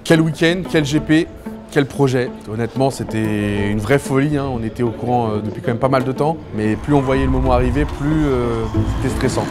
Quel week-end, quel GP, quel projet. Honnêtement, c'était une vraie folie, hein. On était au courant depuis quand même pas mal de temps, mais plus on voyait le moment arriver, plus c'était stressant.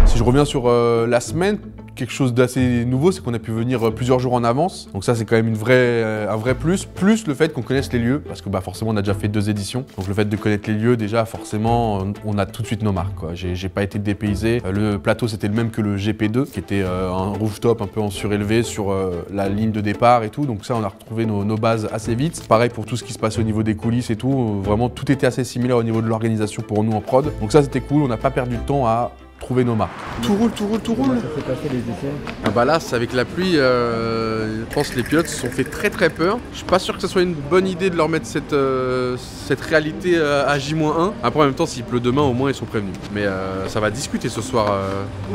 Si je reviens sur la semaine, quelque chose d'assez nouveau, c'est qu'on a pu venir plusieurs jours en avance. Donc ça, c'est quand même un vrai plus. Plus le fait qu'on connaisse les lieux, parce que forcément, on a déjà fait 2 éditions. Donc le fait de connaître les lieux, déjà, forcément, on a tout de suite nos marques, quoi. J'ai pas été dépaysé. Le plateau, c'était le même que le GP2, qui était un rooftop un peu en surélevé sur la ligne de départ et tout. Donc ça, on a retrouvé nos bases assez vite. Pareil pour tout ce qui se passait au niveau des coulisses et tout. Vraiment, tout était assez similaire au niveau de l'organisation pour nous en prod. Donc ça, c'était cool. On n'a pas perdu de temps à trouver nos marques. Tout roule, tout roule, tout roule. Comment ça s'est passé les essais? Ah bah là, c'est avec la pluie, je pense que les pilotes se sont fait très peur. Je suis pas sûr que ce soit une bonne idée de leur mettre cette réalité à J-1. Après, en même temps, s'il pleut demain, au moins ils sont prévenus. Mais ça va discuter ce soir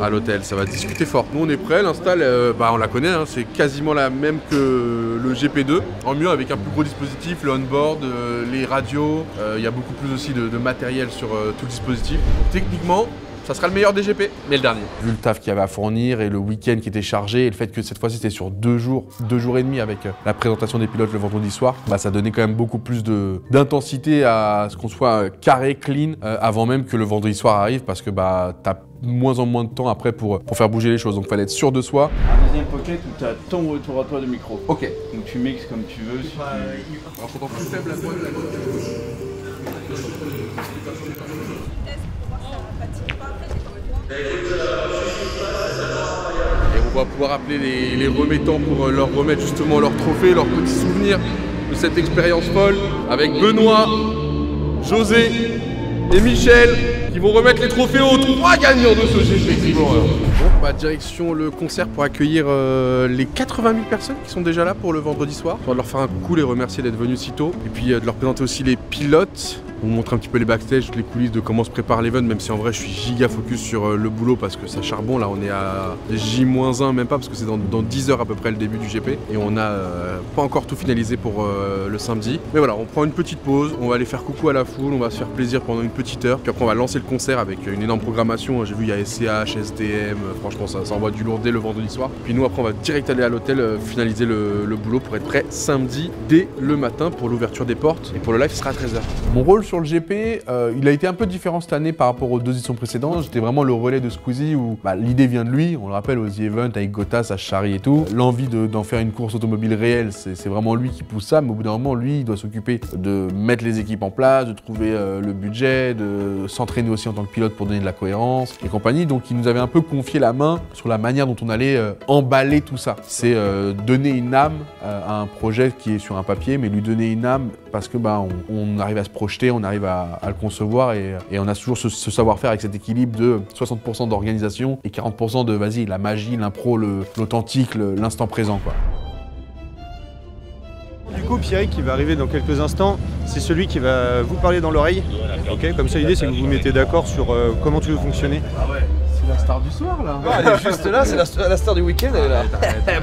à l'hôtel, ça va discuter fort. Nous, on est prêts, l'install, on la connaît, hein, c'est quasiment la même que le GP2. En mieux, avec un plus gros dispositif, le on-board, les radios. Il y a beaucoup plus aussi de matériel sur tout le dispositif. Donc, techniquement, ça sera le meilleur des GP, mais le dernier. Vu le taf qu'il y avait à fournir et le week-end qui était chargé et le fait que cette fois-ci c'était sur 2 jours et demi avec la présentation des pilotes le vendredi soir, ça donnait quand même beaucoup plus d'intensité à ce qu'on soit carré, clean, avant même que le vendredi soir arrive parce que t'as moins en moins de temps après pour faire bouger les choses. Donc il fallait être sûr de soi. Un deuxième pocket où tu as ton retour à toi de micro. Ok. Donc tu mixes comme tu veux. Alors je t'entends plus faible à toi. Et on va pouvoir appeler les remettants pour leur remettre justement leurs trophées, leurs petits souvenirs de cette expérience folle avec Benoît, José et Michel qui vont remettre les trophées aux 3 gagnants de ce GP. Bon, direction le concert pour accueillir les 80 000 personnes qui sont déjà là pour le vendredi soir. On va leur faire un coucou, les remercier d'être venus si tôt et puis de leur présenter aussi les pilotes. On vous montre un petit peu les backstage, toutes les coulisses de comment se prépare l'event, même si en vrai je suis giga focus sur le boulot parce que ça charbon. Là on est à J-1, même pas parce que c'est dans 10 heures à peu près le début du GP. Et on n'a pas encore tout finalisé pour le samedi. Mais voilà, on prend une petite pause, on va aller faire coucou à la foule, on va se faire plaisir pendant une petite heure. Puis après on va lancer le concert avec une énorme programmation. J'ai vu il y a SCH, STM, franchement ça envoie du lourd dès le vendredi soir. Puis nous après on va direct aller à l'hôtel finaliser le boulot pour être prêt samedi dès le matin pour l'ouverture des portes. Et pour le live ce sera à 13h. Mon rôle sur le GP, il a été un peu différent cette année par rapport aux 2 éditions précédentes. J'étais vraiment le relais de Squeezie où l'idée vient de lui. On le rappelle aux The Event avec Gotas, à Chari et tout. L'envie d'en faire une course automobile réelle, c'est vraiment lui qui pousse ça. Mais au bout d'un moment, lui, il doit s'occuper de mettre les équipes en place, de trouver le budget, de s'entraîner aussi en tant que pilote pour donner de la cohérence et compagnie. Donc il nous avait un peu confié la main sur la manière dont on allait emballer tout ça. C'est donner une âme à un projet qui est sur un papier, mais lui donner une âme parce que on arrive à se projeter, on arrive à le concevoir et on a toujours ce savoir-faire avec cet équilibre de 60% d'organisation et 40% de la magie, l'impro, l'authentique, l'instant présent, quoi. Du coup, Pierrick qui va arriver dans quelques instants, c'est celui qui va vous parler dans l'oreille. Ok, comme ça l'idée c'est que vous vous mettez d'accord sur comment tu veux fonctionner. Ah ouais, c'est la star du soir là. Ah, elle est juste là, c'est la star du week-end, elle est là.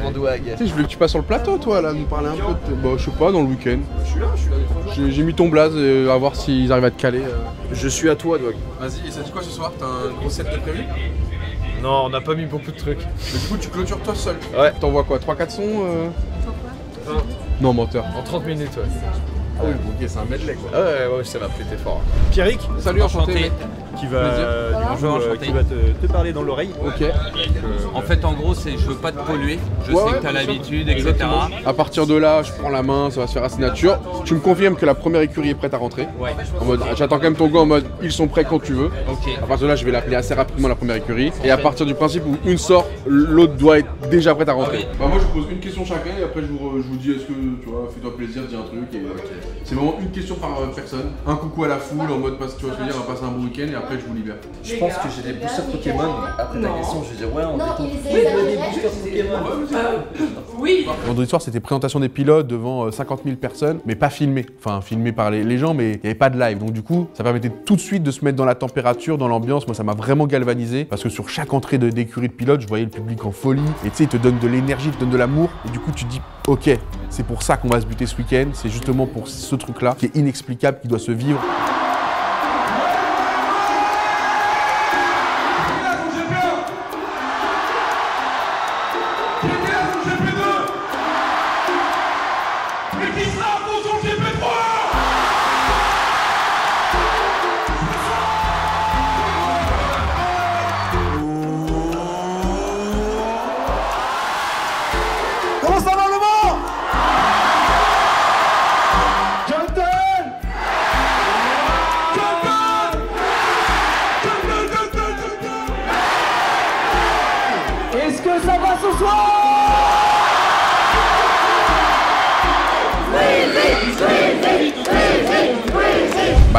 Mon douag. Tu sais, je voulais que tu passes sur le plateau toi là, nous parler un peu de... je sais pas, dans le week-end. Je suis là des 3 jours. J'ai mis ton blaze, à voir s'ils arrivent à te caler. Je suis à toi, Douag. Vas-y, ça dit quoi ce soir? T'as un gros set de prévu? Non, on n'a pas mis beaucoup de trucs. Mais du coup, tu clôtures toi seul. Ouais. T'envoies quoi? 3-4 sons Non, menteur. En 30 minutes, ouais. Ah oui, ok, c'est un medley quoi. Ouais, ça va péter fort. Pierrick Salut, enchanté. qui va, qui va te parler dans l'oreille. Ok. En fait, en gros, c'est je veux pas te polluer, je sais que tu as l'habitude, etc. À partir de là, je prends la main, ça va se faire à signature. Tu me confirmes que la première écurie est prête à rentrer. Ouais. En mode, j'attends quand même ton go en mode, ils sont prêts quand tu veux. Ok. À partir de là, je vais l'appeler assez rapidement la première écurie. Et à partir du principe où une sort, l'autre doit être déjà prête à rentrer. Ok. Bah moi, je vous pose une question chacun et après, je vous dis, est-ce que, tu vois, fais-toi plaisir, dis un truc. Et c'est vraiment une question par personne. Un coucou à la foule en mode, tu vois ce que je veux dire, on va passer un bon week-end et après, je vous libère. Je pense que j'ai des boosters Pokémon. Après ta question, je vais dire ouais, on Non, découvre. il les a des boosters Pokémon. Oui. Vendredi soir, c'était présentation des pilotes devant 50 000 personnes, mais pas filmé. Enfin, filmé par les gens, mais il n'y avait pas de live. Donc du coup, ça permettait tout de suite de se mettre dans la température, dans l'ambiance. Moi, ça m'a vraiment galvanisé parce que sur chaque entrée d'écurie de pilote, je voyais le public en folie. Et tu sais, il te donne de l'énergie, il te donne de l'amour. Et du coup, tu te dis, ok, c'est pour ça qu'on va se buter ce week-end. C'est justement pour ce truc-là qui est inexplicable, qui doit se vivre.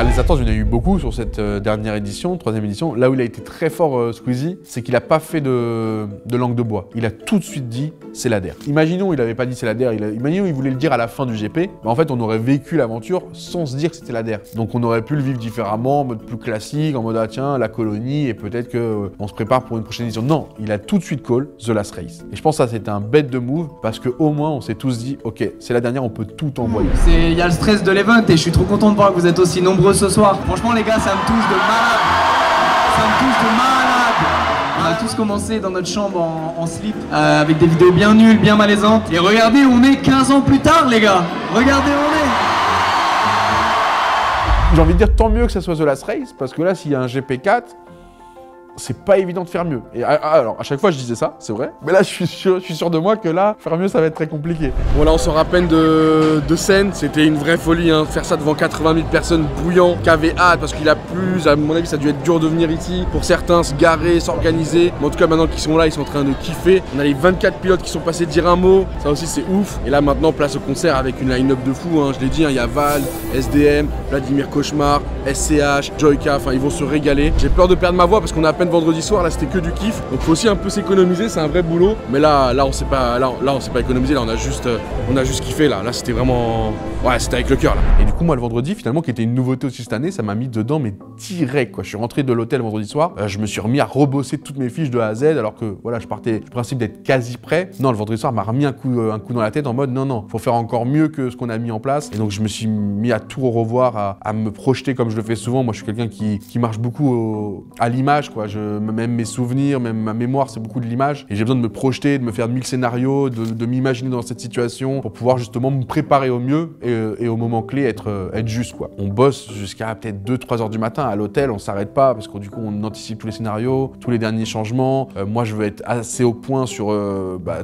Les attentes, il y en a eu beaucoup sur cette dernière édition, 3e édition. Là où il a été très fort, Squeezie, c'est qu'il n'a pas fait de langue de bois. Il a tout de suite dit c'est l'ADER. Imaginons il n'avait pas dit c'est l'ADER, imaginons il voulait le dire à la fin du GP. En fait, on aurait vécu l'aventure sans se dire que c'était l'ADER. Donc on aurait pu le vivre différemment, en mode plus classique, en mode ah tiens, la colonie, et peut-être qu'on se prépare pour une prochaine édition. Non, il a tout de suite call The Last Race. Et je pense que ça c'était un bête de move parce qu'au moins on s'est tous dit ok, c'est la dernière, on peut tout envoyer. Il y a le stress de l'event et je suis trop content de voir que vous êtes aussi nombreux ce soir. Franchement les gars, ça me touche de malade. Ça me touche de malade. On a tous commencé dans notre chambre en slip avec des vidéos bien nulles, bien malaisantes. Et regardez, on est 15 ans plus tard les gars. Regardez où on est. J'ai envie de dire tant mieux que ça soit The Last Race parce que là s'il y a un GP4, c'est pas évident de faire mieux. Et alors, à chaque fois, je disais ça, c'est vrai. Mais là, je suis sûr de moi que là, faire mieux, ça va être très compliqué. Bon, là, on sort à peine de scène. C'était une vraie folie, hein. Faire ça devant 80 000 personnes bouillant, qui avaient hâte parce qu'il a plu. À mon avis, ça a dû être dur de venir ici. Pour certains, se garer, s'organiser. Mais en tout cas, maintenant qu'ils sont là, ils sont en train de kiffer. On a les 24 pilotes qui sont passés dire un mot. Ça aussi, c'est ouf. Et là, maintenant, place au concert avec une line-up de fou, hein. Je l'ai dit, hein, il y a Val, SDM, Vladimir Cauchemar, SCH, Joyka. Enfin, ils vont se régaler. J'ai peur de perdre ma voix parce qu'on a à peine vendredi soir, là c'était que du kiff, donc faut aussi un peu s'économiser, c'est un vrai boulot, mais là on s'est pas économisé, là on a juste kiffé, là c'était vraiment, ouais c'était avec le cœur là. Et du coup moi le vendredi finalement qui était une nouveauté aussi cette année, ça m'a mis dedans mais direct quoi. Je suis rentré de l'hôtel vendredi soir, je me suis remis à rebosser toutes mes fiches de A à Z alors que voilà je partais du principe d'être quasi prêt. Non, le vendredi soir m'a remis un coup dans la tête en mode non faut faire encore mieux que ce qu'on a mis en place, et donc je me suis mis à tout revoir, à me projeter comme je le fais souvent. Moi je suis quelqu'un qui marche beaucoup à l'image quoi. Même mes souvenirs, même ma mémoire, c'est beaucoup de l'image. Et j'ai besoin de me projeter, de me faire 1000 scénarios, de m'imaginer dans cette situation pour pouvoir justement me préparer au mieux et au moment clé être juste quoi. On bosse jusqu'à peut-être 2-3 heures du matin à l'hôtel, on s'arrête pas parce que du coup on anticipe tous les scénarios, tous les derniers changements. Moi je veux être assez au point sur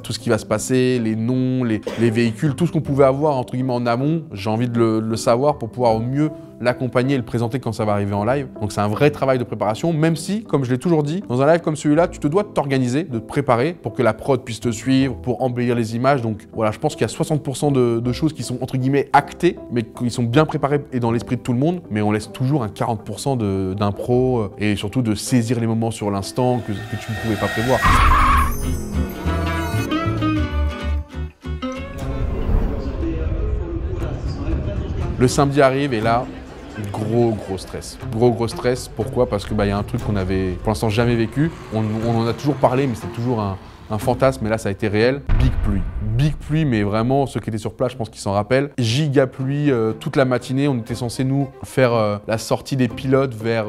tout ce qui va se passer, les noms, les véhicules, tout ce qu'on pouvait avoir entre guillemets en amont. J'ai envie de le savoir pour pouvoir au mieux l'accompagner et le présenter quand ça va arriver en live. Donc c'est un vrai travail de préparation, même si, comme je l'ai toujours dit, dans un live comme celui-là, tu te dois de t'organiser, de te préparer pour que la prod puisse te suivre, pour embellir les images. Donc voilà, je pense qu'il y a 60% de choses qui sont entre guillemets actées, mais qui sont bien préparées et dans l'esprit de tout le monde, mais on laisse toujours un 40% d'impro et surtout de saisir les moments sur l'instant que tu ne pouvais pas prévoir. Le samedi arrive et là, gros stress. Gros stress, pourquoi? Parce que y a un truc qu'on avait pour l'instant jamais vécu. On en a toujours parlé, mais c'était toujours un fantasme, mais là ça a été réel. Big pluie, mais vraiment ceux qui étaient sur place, je pense qu'ils s'en rappellent. Giga pluie toute la matinée. On était censé nous faire la sortie des pilotes vers,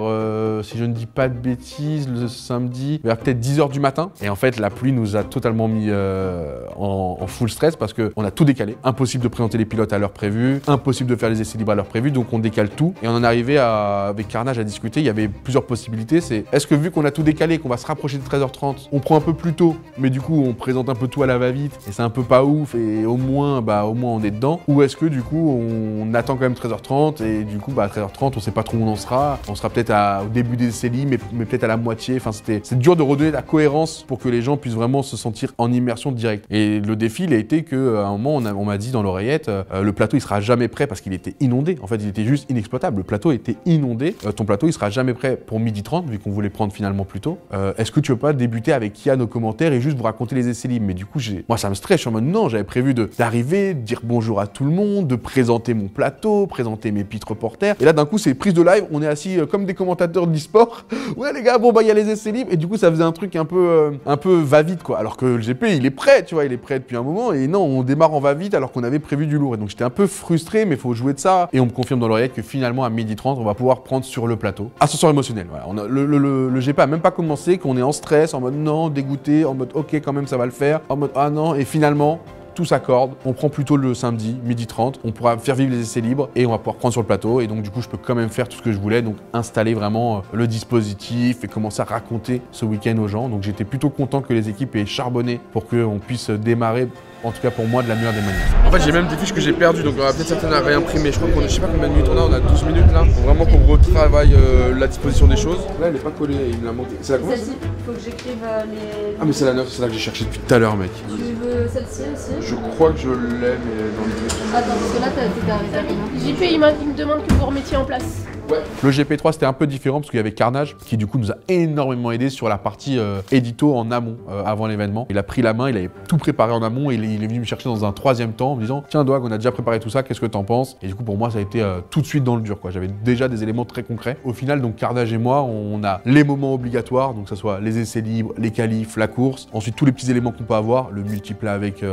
si je ne dis pas de bêtises, le samedi, vers peut-être 10 h du matin. Et en fait, la pluie nous a totalement mis en full stress parce qu'on a tout décalé. Impossible de présenter les pilotes à l'heure prévue, impossible de faire les essais libres à l'heure prévue, donc on décale tout. Et on en est arrivé avec Carnage à discuter. Il y avait plusieurs possibilités. C'est est-ce que vu qu'on a tout décalé, qu'on va se rapprocher de 13h30, on prend un peu plus tôt, mais du coup on présente un peu tout à la va-vite et c'est un peu pas ouf et au moins on est dedans, ou est-ce que du coup on attend quand même 13h30 et du coup 13h30 on sait pas trop où on sera peut-être au début des essais libres mais peut-être à la moitié. Enfin c'est dur de redonner la cohérence pour que les gens puissent vraiment se sentir en immersion directe. Et le défi il a été qu'à un moment on m'a dit dans l'oreillette le plateau il sera jamais prêt parce qu'il était inondé. En fait il était juste inexploitable, le plateau était inondé. Ton plateau il sera jamais prêt pour 12h30 vu qu'on voulait prendre finalement plus tôt. Est-ce que tu veux pas débuter avec Kian aux commentaires et juste vous raconter les essais libres? Mais du coup moi ça me stresse, je suis en mode non, j'avais prévu d'arriver, de dire bonjour à tout le monde, de présenter mon plateau, présenter mes pit reporters. Et là d'un coup c'est prise de live, on est assis comme des commentateurs de l'e-sport. Ouais les gars, il y a les essais libres, et du coup ça faisait un truc un peu va-vite quoi. Alors que le GP il est prêt, tu vois, il est prêt depuis un moment, et non, on démarre en va-vite alors qu'on avait prévu du lourd. Et donc j'étais un peu frustré, mais il faut jouer de ça. Et on me confirme dans l'oreillette que finalement à 12h30 on va pouvoir prendre sur le plateau. Ascenseur émotionnel, voilà. Le GP a même pas commencé, qu'on est en stress, en mode non, dégoûté, en mode ok quand même ça va le faire, en mode ah non, et finalement tout s'accorde, on prend plutôt le samedi, 12h30, on pourra faire vivre les essais libres et on va pouvoir prendre sur le plateau, et donc du coup je peux quand même faire tout ce que je voulais, donc installer vraiment le dispositif et commencer à raconter ce week-end aux gens. Donc j'étais plutôt content que les équipes aient charbonné pour qu'on puisse démarrer, en tout cas pour moi, de la meilleure des manières. En fait j'ai même des fiches que j'ai perdues, donc on va peut-être certaines à réimprimer. Je crois qu'on je sais pas combien de minutes on a 12 minutes là. Faut vraiment qu'on retravaille la disposition des choses. Là elle est pas collée, il me l'a manqué. C'est la combien? Celle-ci, faut que j'écrive les... Ah mais c'est la 9, c'est là que j'ai cherché depuis tout à l'heure mec. Tu veux celle-ci aussi? Je crois que je l'ai mais dans le... Attends, parce que là t'es arrivé à combien? JP il me demande que vous remettiez en place. Ouais. Le GP3 c'était un peu différent parce qu'il y avait Carnage qui du coup nous a énormément aidé sur la partie édito en amont avant l'événement. Il a pris la main, il avait tout préparé en amont et il est venu me chercher dans un troisième temps en me disant tiens Doig, on a déjà préparé tout ça, qu'est-ce que t'en penses? Et du coup pour moi ça a été tout de suite dans le dur quoi. J'avais déjà des éléments très concrets. Au final donc Carnage et moi on a les moments obligatoires, donc que ce soit les essais libres, les qualifs, la course, ensuite tous les petits éléments qu'on peut avoir, le multiple avec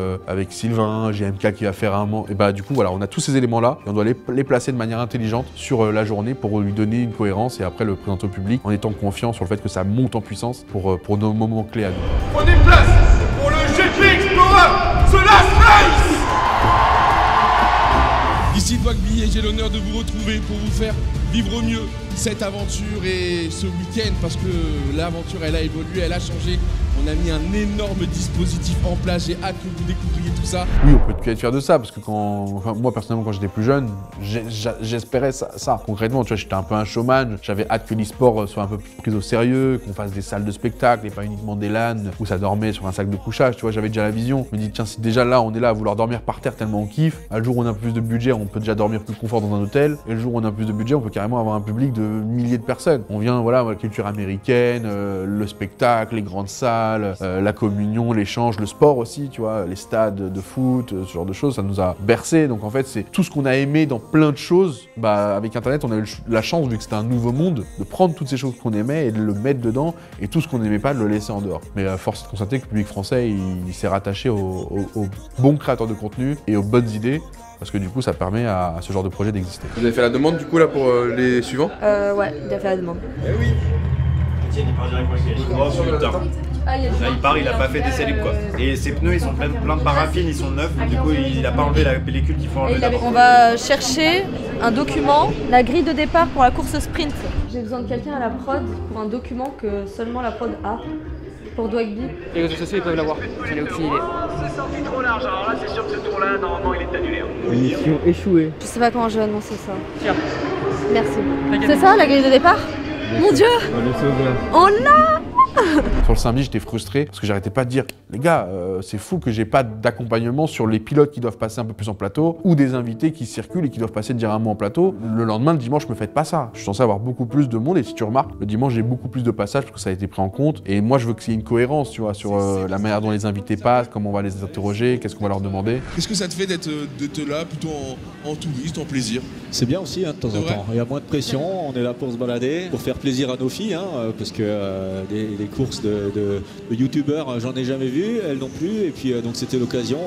Sylvain, GMK qui va faire un moment, et bah du coup voilà on a tous ces éléments là et on doit les placer de manière intelligente sur la journée pour lui donner une cohérence et après le présenter au public en étant confiant sur le fait que ça monte en puissance pour nos moments clés à nous. Prenez place pour le GP Explorer The Last Race. Ici Dwagby et j'ai l'honneur de vous retrouver pour vous faire vivre au mieux cette aventure et ce week-end parce que l'aventure elle a évolué, elle a changé. On a mis un énorme dispositif en place, j'ai hâte que vous découvriez tout ça. Oui, on peut être fier de ça parce que moi personnellement quand j'étais plus jeune, j'espérais ça. Concrètement, tu vois, j'étais un peu un showman, j'avais hâte que l'e-sport soit un peu plus pris au sérieux, qu'on fasse des salles de spectacle et pas uniquement des LAN où ça dormait sur un sac de couchage, tu vois, j'avais déjà la vision. Je me dis tiens, si déjà là on est là à vouloir dormir par terre tellement on kiffe, le jour où on a plus de budget, on peut déjà dormir plus confort dans un hôtel et le jour où on a plus de budget, on peut carrément avoir un public de milliers de personnes. On vient voilà, la culture américaine, le spectacle, les grandes salles, la communion, l'échange, le sport aussi, tu vois, les stades de foot, ce genre de choses, ça nous a bercé. Donc en fait, c'est tout ce qu'on a aimé dans plein de choses. Bah, avec Internet, on a eu la chance, vu que c'était un nouveau monde, de prendre toutes ces choses qu'on aimait et de le mettre dedans, et tout ce qu'on n'aimait pas, de le laisser en dehors. Mais force est de constater que le public français, il s'est rattaché aux bons créateurs de contenu et aux bonnes idées. Parce que du coup, ça permet à ce genre de projet d'exister. Vous avez fait la demande du coup là pour les suivants? Ouais, il a fait la demande. Eh oui. Etienne, il part directement avec les il part, il a pas fait d'essai libre quoi. Et ses pneus ils sont plein de paraffine, ils sont neufs, du coup il a pas enlevé la pellicule qu'il faut enlever d'abord. On va chercher un document, la grille de départ pour la course sprint. J'ai besoin de quelqu'un à la prod pour un document que seulement la prod a. Pour Dwagby. Les réseaux sociaux ils peuvent l'avoir, j'en ai aucune idée. C'est sorti trop large, alors là c'est sûr que ce tour là normalement il est annulé. Mission échouée. Je sais pas comment je vais annoncer ça. Tiens. Merci. C'est ça la grille de départ? Mon Dieu! On l'a! Sur le samedi, j'étais frustré parce que j'arrêtais pas de dire les gars, c'est fou que j'ai pas d'accompagnement sur les pilotes qui doivent passer un peu plus en plateau ou des invités qui circulent et qui doivent passer dire un mot en plateau. Le lendemain, le dimanche, je me faites pas ça. Je suis censé avoir beaucoup plus de monde et si tu remarques, le dimanche, j'ai beaucoup plus de passages parce que ça a été pris en compte. Et moi, je veux qu'il y ait une cohérence, tu vois, sur la manière dont les invités passent, comment on va les interroger, qu'est-ce qu'on va leur demander. Qu'est-ce que ça te fait d'être là plutôt en touriste, en plaisir? C'est bien aussi hein, de temps en temps. Il y a moins de pression, on est là pour se balader, pour faire plaisir à nos filles, hein, parce que les courses de youtubeurs, j'en ai jamais vu, elles non plus. Et puis donc c'était l'occasion,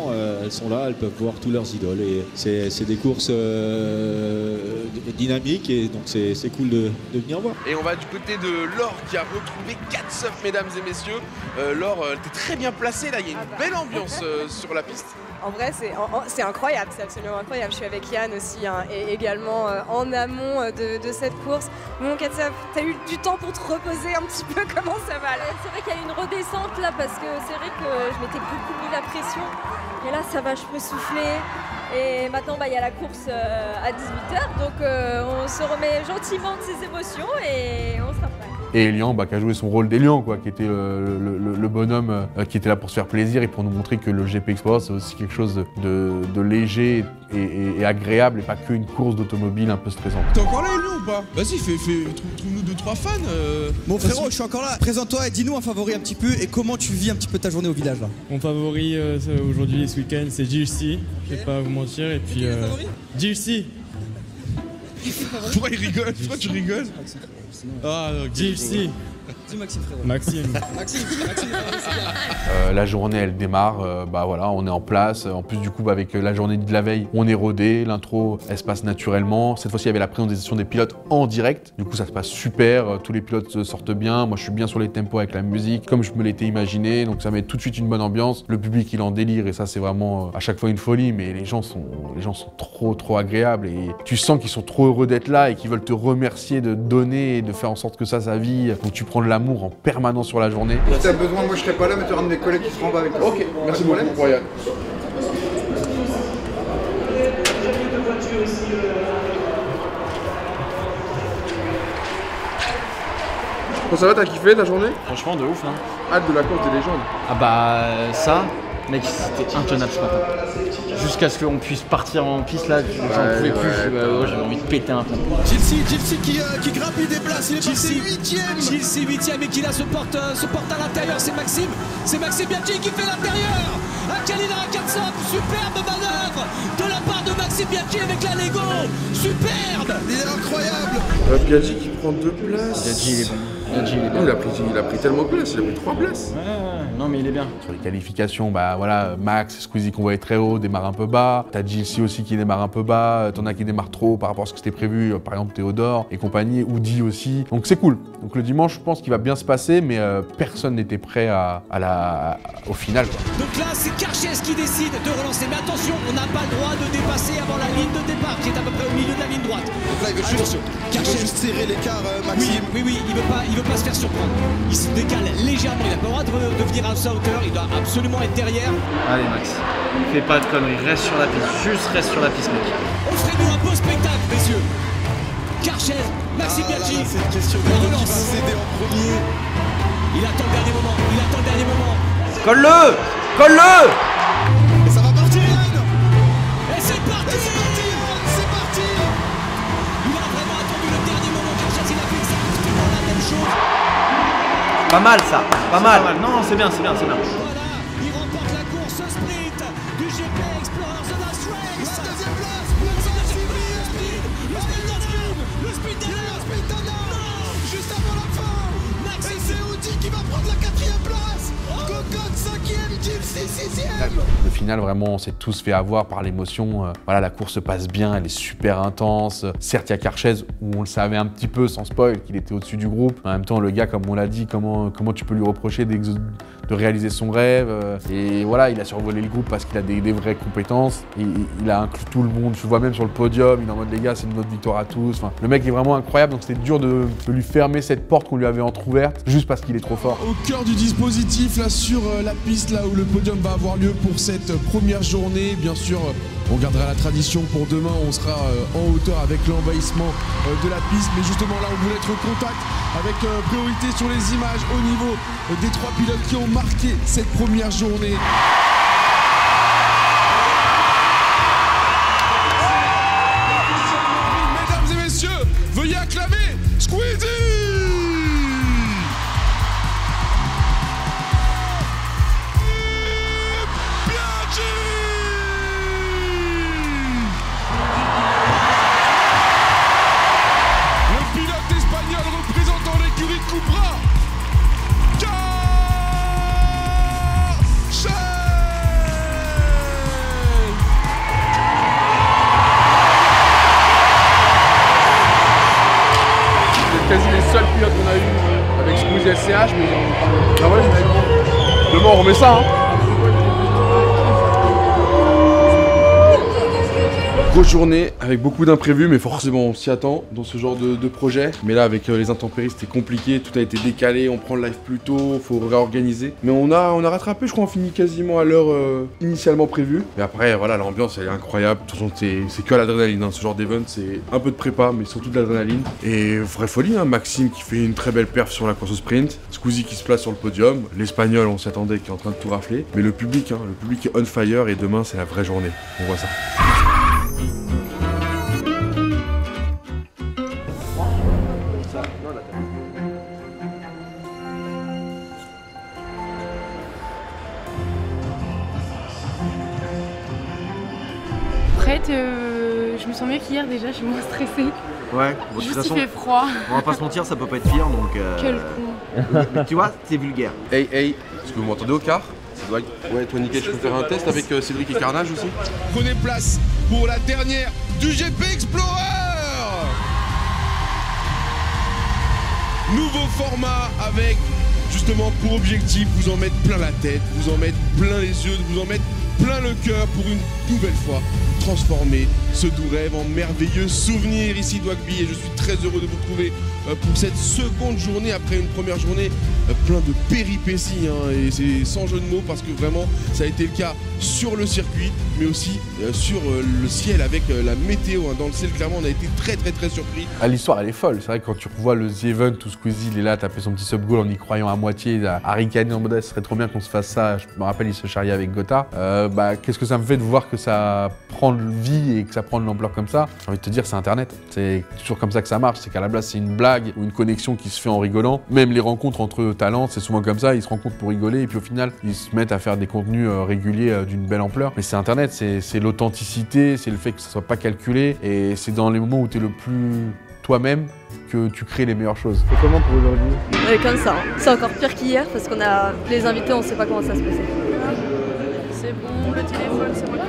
elles sont là, elles peuvent voir tous leurs idoles. Et c'est des courses dynamiques et donc c'est cool de venir voir. Et on va du côté de Laure qui a retrouvé 4 subs, mesdames et messieurs. Laure, t'es très bien placée là, il y a une belle ambiance sur la piste. En vrai, c'est incroyable, c'est absolument incroyable. Je suis avec Yann aussi, hein, et également en amont de cette course. Mon Katsaf, t'as eu du temps pour te reposer un petit peu, comment ça va là? C'est vrai qu'il y a une redescente là, parce que c'est vrai que je m'étais beaucoup mis la pression. Et là, ça va, je peux souffler. Et maintenant, il y a la course à 18h, donc on se remet gentiment de ses émotions et on sera prêt. Et Elian, qui a joué son rôle d'Elian, quoi, qui était le bonhomme qui était là pour se faire plaisir et pour nous montrer que le GP Explorer, c'est aussi quelque chose de léger et agréable et pas qu'une course d'automobile un peu stressante. T'es encore là, Elian, ou pas? Vas-y, trouve-nous 2-3 fans. Mon frérot, je suis encore là. Présente-toi et dis-nous un favori un petit peu et comment tu vis un petit peu ta journée au village là. Mon favori aujourd'hui, ce week-end, c'est GLC. Je vais pas vous mentir. Et puis. GLC. Pourquoi il rigole? Pourquoi tu rigoles? Ah, GLC. Dis Maxime frérot. Maxime. La journée elle démarre, voilà, on est en place. En plus du coup avec la journée de la veille, on est rodé, l'intro elle se passe naturellement. Cette fois-ci il y avait la présentation des pilotes en direct. Du coup ça se passe super, tous les pilotes sortent bien. Moi je suis bien sur les tempos avec la musique, comme je me l'étais imaginé. Donc ça met tout de suite une bonne ambiance. Le public il en délire et ça c'est vraiment à chaque fois une folie. Mais les gens sont trop agréables et tu sens qu'ils sont trop heureux d'être là et qu'ils veulent te remercier de donner et de faire en sorte que ça vive. Donc tu prends de l'amour en permanence sur la journée. Si t'as besoin, moi je serai pas là, mais tu auras un de mes collègues qui seront en bas avec toi. Ok, merci beaucoup pour Yann. Bon, ça va, t'as kiffé ta journée? Franchement de ouf hein. Hâte de la course des légendes. Ah bah ça, Mec, c'était intenable ce matin. Jusqu'à ce qu'on puisse partir en piste là, j'en pouvais plus, j'avais envie de péter un plomb. Gilles qui grappille des places, il est passé 8ème. Gilles 8ème et qui là se porte à l'intérieur, c'est Maxime Biaggi qui fait l'intérieur. Kalina Katsap, superbe manœuvre de la part de Maxime Biaggi avec la Lego, superbe. Il est incroyable. Biaggi qui prend 2 places. Biaggi il est bon. Il a pris tellement de places, il a pris 3 places. Ouais, non mais il est bien. Sur les qualifications, bah voilà, Max, Squeezie qu'on voyait très haut, démarre un peu bas. T'as Gilles aussi qui démarre un peu bas. T'en as qui démarrent trop haut par rapport à ce que c'était prévu, par exemple Théodore et compagnie, Oudi aussi. Donc c'est cool. Donc le dimanche, je pense qu'il va bien se passer, mais personne n'était prêt au final, quoi. Donc là, c'est Karchez qui décide de relancer. Mais attention, on n'a pas le droit de dépasser avant la ligne de départ, qui est à peu près au milieu de la ligne droite. Donc là, il veut juste serrer l'écart, Maxime. Oui, il veut pas se faire surprendre. Il se décale légèrement, il n'a pas le droit de venir à sa hauteur, il doit absolument être derrière. Allez Max, fais pas de conneries, reste sur la piste, juste reste sur la piste mec. Offrez-nous un beau spectacle, messieurs. Karchez, Maxime Biaggi, c'est une question de qui va céder en premier. Il attend le dernier moment, Colle-le. Et ça va partir, Yann. Et c'est parti. Il a vraiment attendu le dernier moment, Karchez, il a fait exactement la même chose. Pas mal ça, pas mal. Non, c'est bien. Voilà, il remporte la course sprint du GP Explorers of Last Race. La deuxième place. Le sprint Juste avant la fin. Et c'est Oudi qui va prendre la 4ème place. Cocotte 5ème, Gilles 6ème. Le final, vraiment, on s'est tous fait avoir par l'émotion. Voilà, la course passe bien, elle est super intense. Certes, il y a Karchez où on le savait un petit peu sans spoil qu'il était au-dessus du groupe. En même temps, le gars, comme on l'a dit, comment tu peux lui reprocher de réaliser son rêve. Et voilà, il a survolé le groupe parce qu'il a des vraies compétences. Il a inclus tout le monde. Tu le vois même sur le podium, il est en mode les gars, c'est notre victoire à tous. Enfin, le mec est vraiment incroyable, donc c'était dur de lui fermer cette porte qu'on lui avait entrouverte juste parce qu'il est trop fort. Au cœur du dispositif, là sur la piste, là où le podium va avoir lieu pour cette première journée, bien sûr, on gardera la tradition pour demain, on sera en hauteur avec l'envahissement de la piste, mais justement là on voulait être au contact avec priorité sur les images au niveau des 3 pilotes qui ont marqué cette première journée. Mesdames et messieurs, veuillez acclamer Squeezie! Quasi les seuls pilotes qu'on a eu avec Squeezie SCH, mais ah ouais, demain on remet ça, hein. Grosse journée avec beaucoup d'imprévus, mais forcément on s'y attend dans ce genre de projet. Mais là avec les intempéries c'était compliqué, tout a été décalé, on prend le live plus tôt, faut réorganiser. Mais on a rattrapé, je crois on finit quasiment à l'heure initialement prévue. Mais après voilà, l'ambiance elle est incroyable, de toute façon c'est que l'adrénaline, hein. Ce genre d'event c'est un peu de prépa mais surtout de l'adrénaline. Et vraie folie, hein. Maxime qui fait une très belle perf sur la course au sprint, Squeezie qui se place sur le podium, l'Espagnol on s'y attendait qui est en train de tout rafler. Mais le public est on fire et demain c'est la vraie journée, on voit ça. Prête, je me sens mieux qu'hier déjà, je suis moins stressée. Ouais, bon, de toute façon, il fait froid. On va pas se mentir, ça peut pas être pire donc. Quel con. Mais tu vois, c'est vulgaire. Hey, est-ce que vous m'entendez au car? Ouais, toi nickel, je peux faire un test avec Cédric et Carnage aussi. Prenez place pour la dernière du GP Explorer. Nouveau format avec justement pour objectif vous en mettre plein la tête, vous en mettre plein les yeux, vous en mettre plein le cœur pour une nouvelle fois transformer ce doux rêve en merveilleux souvenir ici d'Wakby, et je suis très heureux de vous retrouver pour cette seconde journée après une première journée plein de péripéties, hein, et c'est sans jeu de mots parce que vraiment ça a été le cas sur le circuit mais aussi sur le ciel avec la météo, hein. Dans le ciel clairement on a été très surpris. Ah, l'histoire elle est folle, c'est vrai que quand tu revois le The Event où Squeezie il est là, taper son petit sub-goal en y croyant à moitié, à ricaner en mode ce serait trop bien qu'on se fasse ça, je me rappelle il se charriait avec Gotha, qu'est-ce que ça me fait de voir que ça prend vie et que ça prend de l'ampleur comme ça. J'ai envie de te dire c'est internet, c'est toujours comme ça que ça marche, c'est qu'à la base c'est une blague ou une connexion qui se fait en rigolant. Même les rencontres entre talents c'est souvent comme ça, ils se rencontrent pour rigoler et puis au final ils se mettent à faire des contenus réguliers d'une belle ampleur. Mais c'est internet, c'est l'authenticité, c'est le fait que ça soit pas calculé et c'est dans les moments où tu es le plus toi-même que tu crées les meilleures choses. C'est comment pour aujourd'hui? Comme ça, hein. C'est encore pire qu'hier parce qu'on a les invités, on sait pas comment ça se passait. C'est bon, le téléphone, c'est moi qui...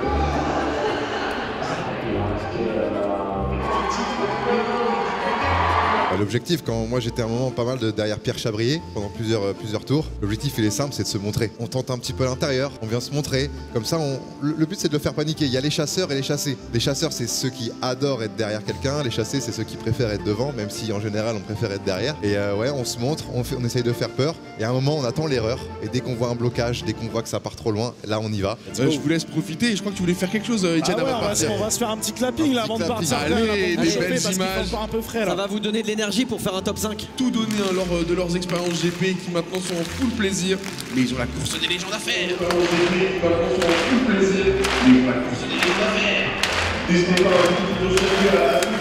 L'objectif, quand moi j'étais à un moment pas mal derrière Pierre Chabrier pendant plusieurs tours, l'objectif il est simple, c'est de se montrer. On tente un petit peu à l'intérieur, on vient se montrer, comme ça le but c'est de le faire paniquer. Il y a les chasseurs et les chassés. Les chasseurs c'est ceux qui adorent être derrière quelqu'un, les chassés c'est ceux qui préfèrent être devant, même si en général on préfère être derrière. Et ouais, on se montre, on essaye de faire peur, et à un moment on attend l'erreur, et dès qu'on voit un blocage, dès qu'on voit que ça part trop loin, là on y va. Je vous laisse profiter, et je crois que tu voulais faire quelque chose, Etienne, avant de partir. On va se faire un petit clapping là avant de partir. Allez, des belles images. Un peu frais, là. Ça va vous donner de l'énergie pour faire un top 5. Tout donné lors de leurs expériences GP qui maintenant sont en full plaisir, mais ils ont la course des légendes à faire.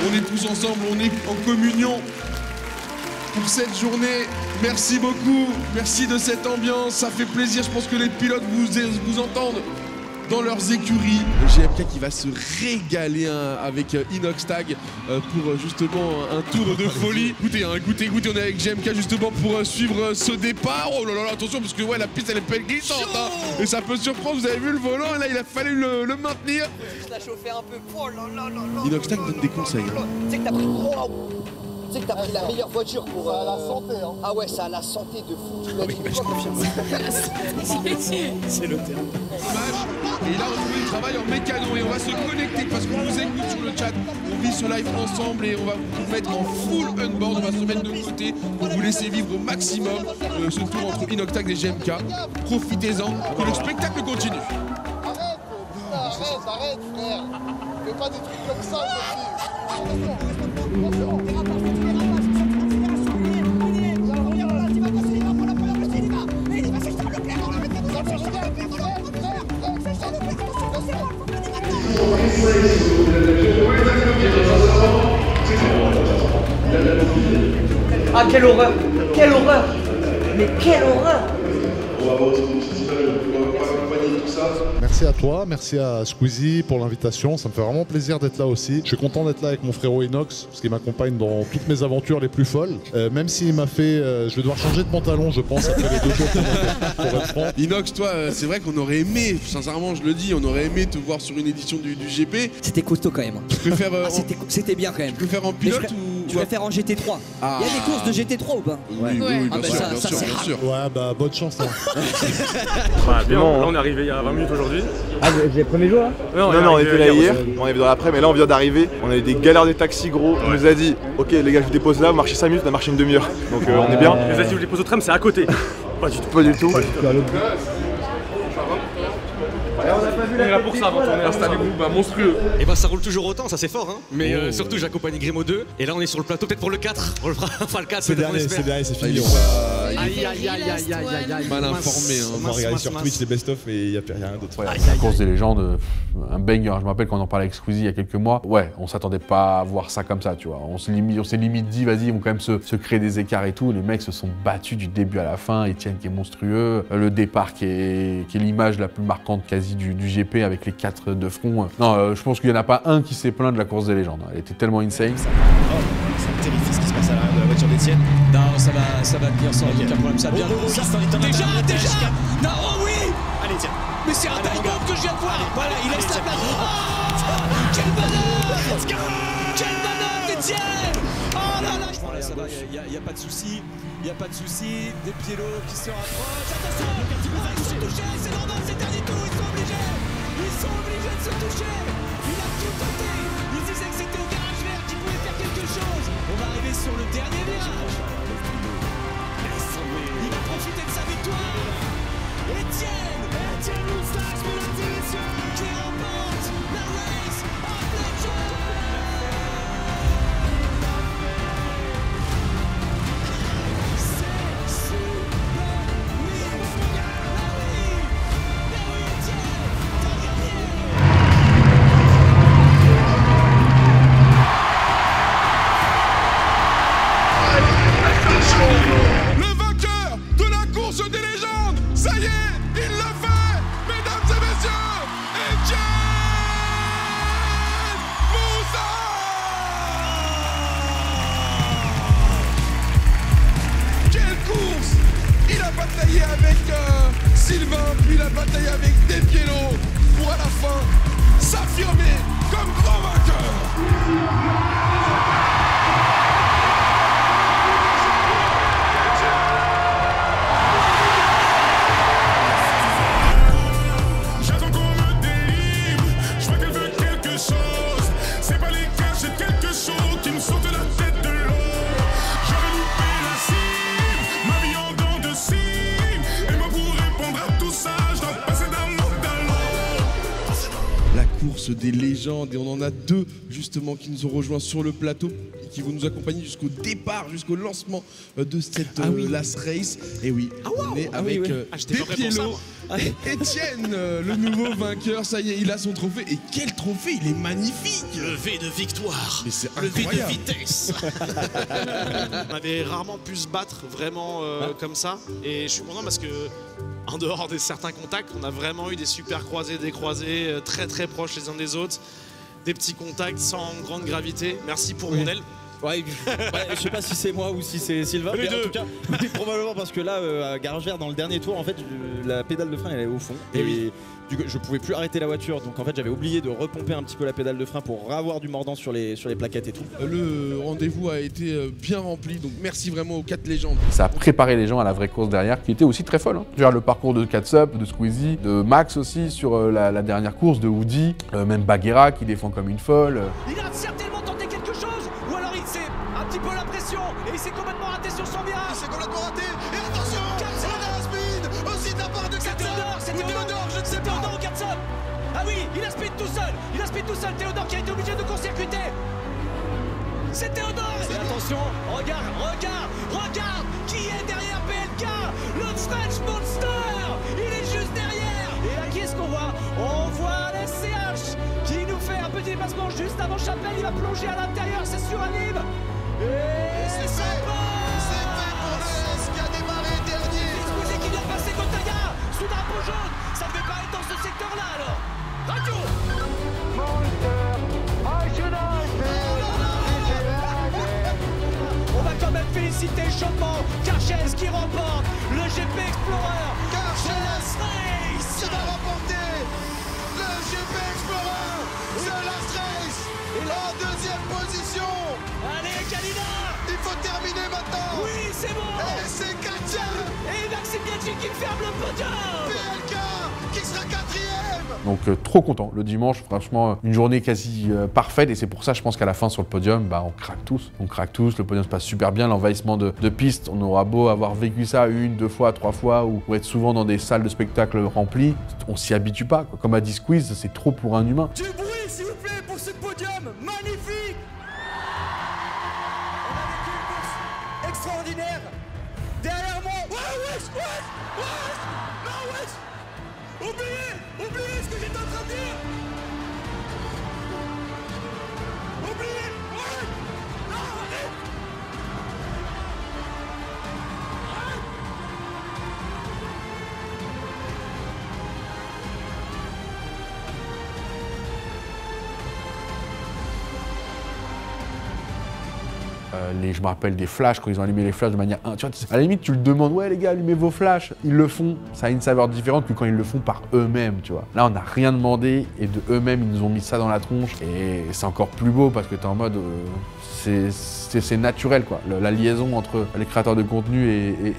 On est tous ensemble, on est en communion pour cette journée. Merci beaucoup, merci de cette ambiance, ça fait plaisir. Je pense que les pilotes vous entendent dans leurs écuries. GMK qui va se régaler avec Inoxtag pour justement un tour de folie. Écoutez, on est avec GMK justement pour suivre ce départ. Oh là là, attention parce que ouais, la piste elle est pas glissante, hein, et ça peut surprendre. Vous avez vu le volant, et là il a fallu le maintenir. Je la chauffais un peu. Oh là là là là. Inoxtag donne des conseils. C'est que t'as pris... Tu sais que t'as pris la meilleure voiture pour... Ça a la santé, hein. Ah ouais, ça a la santé de fou. Tu l'as dit. Je confirme. C'est le terme. Et là, on fait le travail en mécano et on va se connecter parce qu'on vous écoute sur le chat. On vit ce live ensemble et on va vous mettre en full unboard. On va se mettre de côté pour vous laisser vivre au maximum ce tour entre Inoxtag et GMK. Profitez-en, que le spectacle continue. Arrête, frère. Fais pas des trucs comme ça, Ah, quelle horreur! Quelle horreur! Mais quelle horreur! Merci à toi, merci à Squeezie pour l'invitation, ça me fait vraiment plaisir d'être là aussi. Je suis content d'être là avec mon frérot Inox, parce qu'il m'accompagne dans toutes mes aventures les plus folles. Même s'il m'a fait... je vais devoir changer de pantalon, je pense, après les 2 jours pour être franc. Inox, toi, c'est vrai qu'on aurait aimé, sincèrement je le dis, on aurait aimé te voir sur une édition du GP. C'était costaud quand même. Tu préfères... C'était bien quand même. Tu préfères en pilote ou... Je préfère en GT3. Ah. Il y a des courses de GT3 ou pas? Oui, bien sûr. Ouais, bah bonne chance. Hein. Bien, là on est arrivé il y a 20 minutes aujourd'hui. Ah, c'est le premier jour là? Non, on était là hier, on est venu après, mais là on vient d'arriver. On a eu des galères des taxis gros. On nous a dit, ok les gars, je vous dépose là, vous marchez 5 minutes, on a marché une demi-heure. Donc on est bien. Les je vous dépose au tram, c'est à côté. Pas du tout. On a pas vu la là pour ça avant de tourner, installez-vous, monstrueux. Et bah ça roule toujours autant, ça c'est fort hein. Mais surtout j'accompagne Grimaud 2 et là on est sur le plateau peut-être pour le 4. On le fera, enfin le 4 c'est dernier, c'est fini. Aïe. Mal informé, hein. On va regarder sur Twitch les best-of et il n'y a rien d'autre. La course des légendes, un banger. Je me rappelle quand on en parlait avec Squeezie il y a quelques mois. Ouais, on s'attendait pas à voir ça comme ça, tu vois. On s'est limite dit, vas-y, ils vont quand même se créer des écarts et tout. Les mecs se sont battus du début à la fin. Etienne qui est monstrueux. Le départ qui est l'image la plus marquante quasi du GP avec les 4 de front. Non, je pense qu'il n'y en a pas un qui s'est plaint de la course des légendes. Elle était tellement insane. Ça me terrifie ce qui se passe à l'arrière de la voiture d'Etienne. Non, ça va tenir sans aucun problème. Ça vient. Déjà non, oh oui. Allez, tiens. Mais c'est un dive-bomb que je viens de voir. Voilà, il laisse sa place. Quelle manœuvre! Quelle manœuvre d'Etienne! Oh là là! Ça va, il n'y a pas de souci. Il n'y a pas de souci. Des piélos qui se rapprochent. Attention! Ils sont touchés, c'est normal, c'est dernier tour, ils sont obligés! Ils sont obligés de se toucher. Il a tout tenté. Il disait que c'était au garage vert qu'il pouvait faire quelque chose. On va arriver sur le dernier virage. Il va profiter de sa victoire. Etienne Moustache, mesdames et messieurs, qui remporte la race of legends. Le vainqueur de la course des légendes, ça y est, il l'a fait, mesdames et messieurs, Etienne Moussa. Quelle course! Il a bataillé avec Sylvain, puis il a bataillé avec Del Piero pour à la fin s'affirmer comme grand vainqueur. J'attends qu'on me délivre, je vois qu'elle veut quelque chose. C'est pas les caches, c'est quelque chose qui me saute la tête de l'eau. J'aurais loupé la cible, ma vie en dents de cime. Et moi pour répondre à tout ça, je dois passer d'un monde à l'autre. La course des légendes, et on en a deux justement qui nous ont rejoints sur le plateau et qui vont nous accompagner jusqu'au départ, jusqu'au lancement de cette last race. Et oui, on est avec Del Piero et Etienne, le nouveau vainqueur. Ça y est, il a son trophée. Et quel trophée! Il est magnifique! Le V de victoire, Mais c'est le V de incroyable. vitesse. On avait rarement pu se battre vraiment comme ça. Et je suis content parce que, en dehors des certains contacts, on a vraiment eu des super croisés, des croisés très très proches les uns des autres. Des petits contacts sans grande gravité. Merci pour mon aile. Ouais, je sais pas si c'est moi ou si c'est Sylvain, Les mais deux. en tout cas, oui, probablement parce que là, à Garage Vert, dans le dernier tour, en fait, la pédale de frein elle est au fond et du coup, je pouvais plus arrêter la voiture, donc en fait, j'avais oublié de repomper un petit peu la pédale de frein pour avoir du mordant sur les plaquettes et tout. Le rendez-vous a été bien rempli, donc merci vraiment aux 4 légendes. Ça a préparé les gens à la vraie course derrière, qui était aussi très folle. Hein. Tu vois, le parcours de Katsop, de Squeezie, de Max aussi sur la dernière course, de Woody, même Bagheera qui défend comme une folle. Il a certainement tenté quelque chose, ou alors il s'est un petit peu la pression et il s'est complètement raté sur son virage. Il s'est complètement raté. Et attention, on a un speed aussi de la part de Katsop. C'est Théodore, je ne sais pas. Théodore ou Katsop. Ah oui, il a speed tout seul, Théodore qui a été obligé de court-circuiter. C'est Théodore. Et attention, regarde, qui est derrière PLK? Le French Monster, il est juste derrière. Et là, qui est-ce qu'on voit? On voit l'SCH qui nous fait un petit dépassement juste avant Chapelle, il va plonger à l'intérieur, c'est sur Anib. Et c'est sympa. C'est fait pour le S qui a démarré dernier. Squeezie qui vient passer Gotaga sous drapeau jaune. Ça devait pas être dans ce secteur-là alors. Radio. On va quand même féliciter chaudement Karchez qui remporte le GP Explorer. Karchez qui va remporter le GP Explorer The Last Race en deuxième position. Allez Kalina, il faut terminer maintenant. Oui, c'est bon. Et c'est Katia et Maxime Biaggi qui ferme le podium. PLK qui sera quatrième. Donc trop content. Le dimanche, franchement, une journée quasi parfaite. Et c'est pour ça, je pense qu'à la fin, sur le podium, on craque tous. On craque tous. Le podium se passe super bien. L'envahissement de piste, on aura beau avoir vécu ça 1, 2 fois, 3 fois, ou être souvent dans des salles de spectacle remplies, on s'y habitue pas, quoi. Comme a dit Squeeze, c'est trop pour un humain. Du bruit, s'il vous plaît, pour ce podium magnifique. On a vécu une course extraordinaire. Derrière moi, oubliez ce que j'étais en train de dire. Oubliez, non, arrête. Je me rappelle des flashs, quand ils ont allumé les flashs de manière... Tu vois, à la limite, tu le demandes, ouais les gars, allumez vos flashs. Ils le font, ça a une saveur différente que quand ils le font par eux-mêmes, tu vois. Là, on n'a rien demandé et de eux-mêmes, ils nous ont mis ça dans la tronche. Et c'est encore plus beau parce que t'es en mode... c'est naturel, quoi. La liaison entre les créateurs de contenu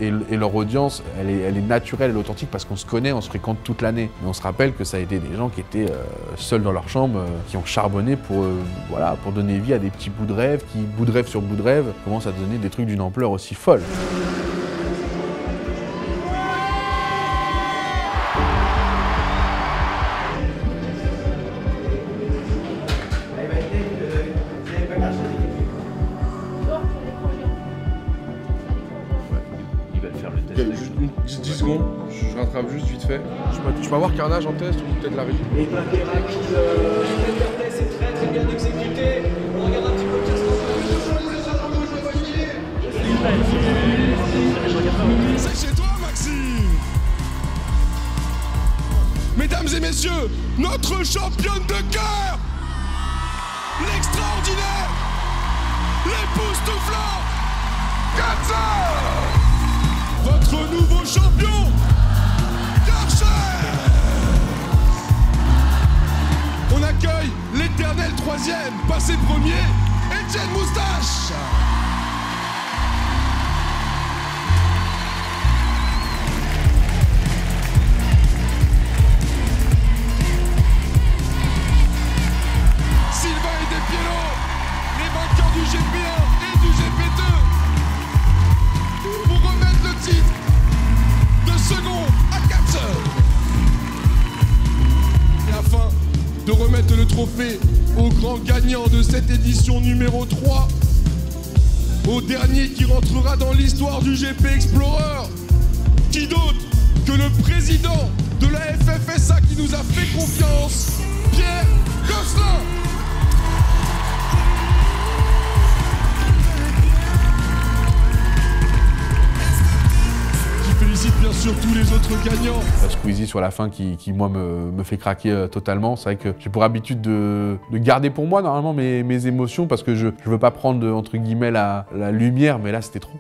et leur audience, elle est naturelle, elle est authentique parce qu'on se connaît, on se fréquente toute l'année. Mais on se rappelle que ça a été des gens qui étaient seuls dans leur chambre, qui ont charbonné pour donner vie à des petits bouts de rêve, qui, bout de rêve sur bout de rêve, commencent à donner des trucs d'une ampleur aussi folle. Une petite 10 secondes, je rattrape juste vite fait. Je peux avoir Carnage en test ou peut-être la régie. Et Bakera qui c'est très très bien exécuté. On regarde un petit peu le classement. C'est chez toi, Maxime. Mesdames et messieurs, notre championne de cœur, l'extraordinaire, l'époustouflant, Katsa. Votre nouveau champion, Karcher. On accueille l'éternel troisième, passé premier, Etienne Moustache. Sylvain et Despiello, les vainqueurs du GP1 et du GP2. Pour remettre le titre de second à 4 heures. Et afin de remettre le trophée au grand gagnant de cette édition numéro 3, au dernier qui rentrera dans l'histoire du GP Explorer, qui d'autre que le président de la FFSA qui nous a fait confiance, Pierre Gosselin. Félicite bien sûr tous les autres gagnants. Squeezie sur la fin qui moi me fait craquer totalement. C'est vrai que j'ai pour habitude de garder pour moi normalement mes émotions parce que je veux pas prendre entre guillemets la lumière, mais là c'était trop.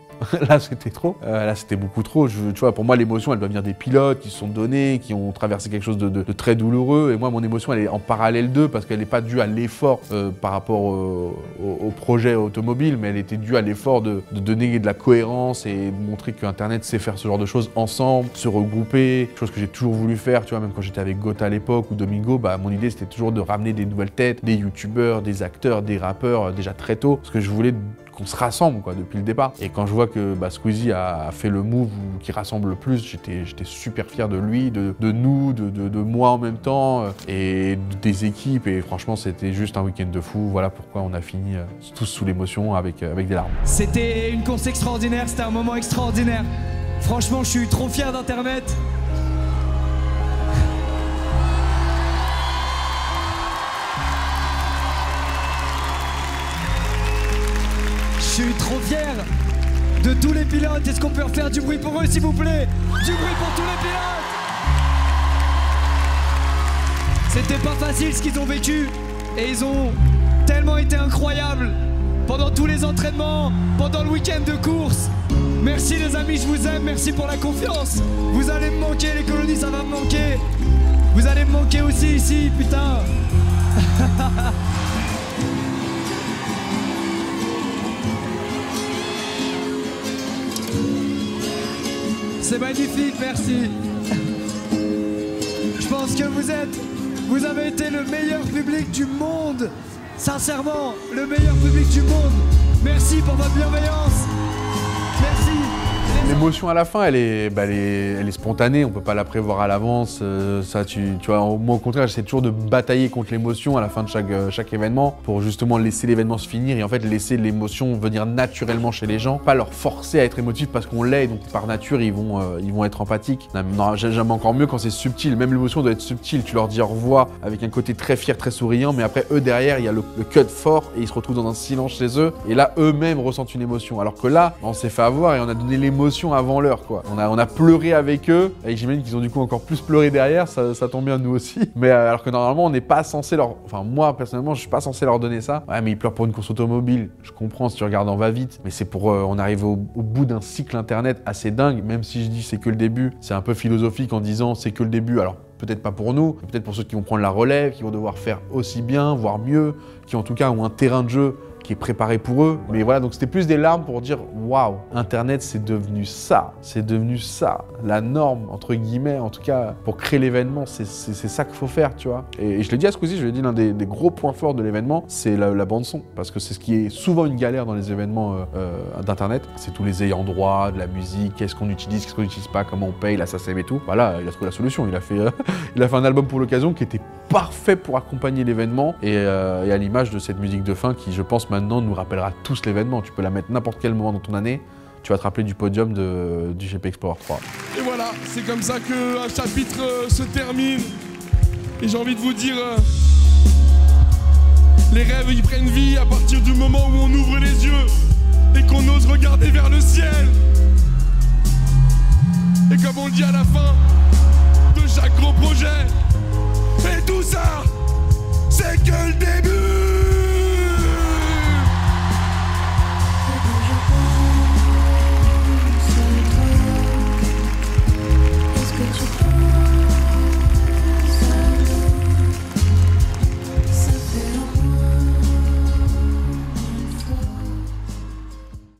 Là c'était trop. Là c'était beaucoup trop. Tu vois, pour moi l'émotion elle doit venir des pilotes qui se sont donnés, qui ont traversé quelque chose de très douloureux. Et moi mon émotion elle est en parallèle d'eux parce qu'elle n'est pas due à l'effort par rapport au projet automobile, mais elle était due à l'effort de donner de la cohérence et de montrer que Internet sait faire ce genre de choses ensemble, se regrouper, chose que j'ai toujours voulu faire, tu vois, même quand j'étais avec Gotha à l'époque ou Domingo, bah mon idée c'était toujours de ramener des nouvelles têtes, des youtubeurs, des acteurs, des rappeurs déjà très tôt, parce que je voulais qu'on se rassemble quoi depuis le départ. Et quand je vois que Squeezie a fait le move qui rassemble le plus, j'étais super fier de lui, de nous, de moi en même temps, et des équipes, et franchement c'était juste un week-end de fou. Voilà pourquoi on a fini tous sous l'émotion avec des larmes. C'était une course extraordinaire, c'était un moment extraordinaire. Franchement, je suis trop fier d'Internet. Je suis trop fier de tous les pilotes. Est-ce qu'on peut refaire du bruit pour eux, s'il vous plaît? Du bruit pour tous les pilotes. C'était pas facile ce qu'ils ont vécu. Et ils ont tellement été incroyables pendant tous les entraînements, pendant le week-end de course. Merci les amis, je vous aime, merci pour la confiance. Vous allez me manquer, les colonies, ça va me manquer. Vous allez me manquer aussi ici, putain. C'est magnifique, merci. Je pense que vous avez été le meilleur public du monde. Sincèrement, le meilleur public du monde. Merci pour votre bienveillance. Merci. L'émotion à la fin, elle est spontanée, on peut pas la prévoir à l'avance. Ça, tu vois, moi au contraire, j'essaie toujours de batailler contre l'émotion à la fin de chaque événement pour justement laisser l'événement se finir et en fait laisser l'émotion venir naturellement chez les gens, pas leur forcer à être émotif parce qu'on l'est, donc par nature ils vont être empathiques. J'aime encore mieux quand c'est subtil, même l'émotion doit être subtile. Tu leur dis au revoir avec un côté très fier, très souriant, mais après eux derrière il y a le cut fort et ils se retrouvent dans un silence chez eux et là eux-mêmes ressentent une émotion. Alors que là, on s'est fait avoir et on a donné l'émotion l'émotion avant l'heure, quoi. On a pleuré avec eux, et j'imagine qu'ils ont du coup encore plus pleuré derrière, ça tombe bien nous aussi. Mais alors que normalement, on n'est pas censé leur... Enfin, moi, personnellement, je suis pas censé leur donner ça. Ouais, mais ils pleurent pour une course automobile. Je comprends si tu regardes en va-vite, mais c'est pour... on arrive au bout d'un cycle internet assez dingue, même si je dis c'est que le début. C'est un peu philosophique en disant c'est que le début. Alors, peut-être pas pour nous, peut-être pour ceux qui vont prendre la relève, qui vont devoir faire aussi bien, voire mieux, qui en tout cas ont un terrain de jeu qui est préparé pour eux. Mais voilà, donc c'était plus des larmes pour dire waouh, Internet c'est devenu ça, la norme entre guillemets, en tout cas pour créer l'événement, c'est ça qu'il faut faire, tu vois. Et je l'ai dit à Squeezie, je lui ai dit l'un des gros points forts de l'événement, c'est la bande son, parce que c'est ce qui est souvent une galère dans les événements d'Internet, c'est tous les ayants droit, de la musique, qu'est-ce qu'on utilise, qu'est-ce qu'on n'utilise pas, comment on paye, la SACEM et tout. Voilà, il a trouvé la solution, il a fait un album pour l'occasion qui était parfait pour accompagner l'événement et à l'image de cette musique de fin qui, je pense, maintenant nous rappellera tous l'événement. Tu peux la mettre n'importe quel moment dans ton année, tu vas te rappeler du podium du GP Explorer 3. Et voilà, c'est comme ça qu'un chapitre se termine. Et j'ai envie de vous dire, les rêves ils prennent vie à partir du moment où on ouvre les yeux et qu'on ose regarder vers le ciel. Et comme on le dit à la fin de chaque gros projet,